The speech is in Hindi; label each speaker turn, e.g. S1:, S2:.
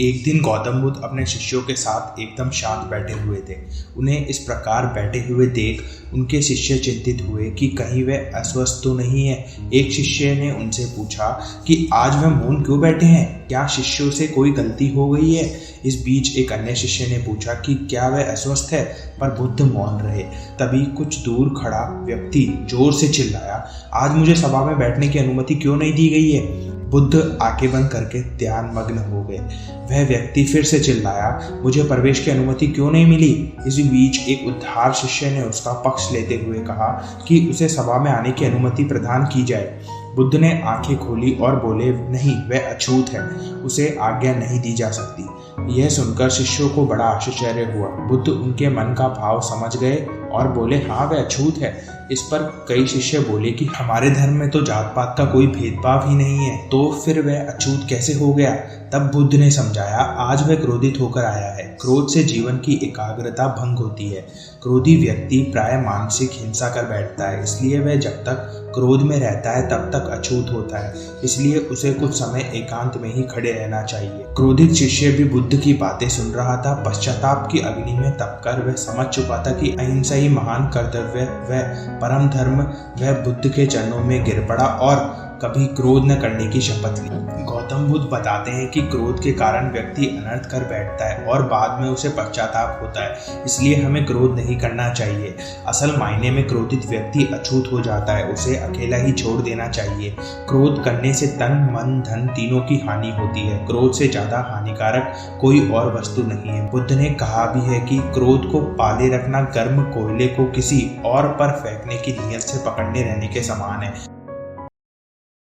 S1: एक दिन गौतम बुद्ध अपने शिष्यों के साथ एकदम शांत बैठे हुए थे। उन्हें इस प्रकार बैठे हुए देख उनके शिष्य चिंतित हुए कि कहीं वे अस्वस्थ तो नहीं है। एक शिष्य ने उनसे पूछा कि आज वह मौन क्यों बैठे हैं, क्या शिष्यों से कोई गलती हो गई है। इस बीच एक अन्य शिष्य ने पूछा कि क्या वह अस्वस्थ है, पर बुद्ध मौन रहे। तभी कुछ दूर खड़ा व्यक्ति जोर से चिल्लाया, आज मुझे सभा में बैठने की अनुमति क्यों नहीं दी गई है। बुद्ध आंखें बंद करके ध्यान मग्न हो गए। वह व्यक्ति फिर से चिल्लाया, मुझे प्रवेश की अनुमति क्यों नहीं मिली। इसी बीच एक उद्धार शिष्य ने उसका पक्ष लेते हुए कहा कि उसे सभा में आने की अनुमति प्रदान की जाए। बुद्ध ने आंखें खोली और बोले, नहीं, वह अछूत है, उसे आज्ञा नहीं दी जा सकती। यह सुनकर शिष्यों को बड़ा आश्चर्य हुआ। बुद्ध उनके मन का भाव समझ गए और बोले, हाँ, वह अछूत है। इस पर कई शिष्य बोले कि हमारे धर्म में तो जात पात का कोई भेदभाव ही नहीं है, तो फिर वह अछूत कैसे हो गया। तब बुद्ध ने समझाया, आज वह क्रोधित होकर आया है। क्रोध से जीवन की एकाग्रता भंग होती है। क्रोधी व्यक्ति प्राय मानसिक हिंसा कर बैठता है, इसलिए वह जब तक क्रोध में रहता है तब तक अछूत होता है। इसलिए उसे कुछ समय एकांत में ही खड़े रहना चाहिए। क्रोधित शिष्य भी बुद्ध की बातें सुन रहा था। पश्चाताप की अग्नि में तपकर वह समझ चुका था कि अहिंसा ही महान कर्तव्य व परम धर्म। वह बुद्ध के चरणों में गिर पड़ा और कभी क्रोध न करने की शपथ ली। गौतम बुद्ध बताते हैं कि क्रोध के कारण व्यक्ति अनर्थ कर बैठता है और बाद में उसे पश्चाताप होता है। इसलिए हमें क्रोध नहीं करना चाहिए। असल मायने में क्रोधित व्यक्ति अछूत हो जाता है, उसे अकेला ही छोड़ देना चाहिए। क्रोध करने से तन, मन, धन तीनों की हानि होती है। क्रोध से ज्यादा हानिकारक कोई और वस्तु नहीं है। बुद्ध ने कहा भी है कि क्रोध को पाले रखना गर्म कोयले को किसी और पर फेंकने की नीयत से पकड़ने रहने के समान है।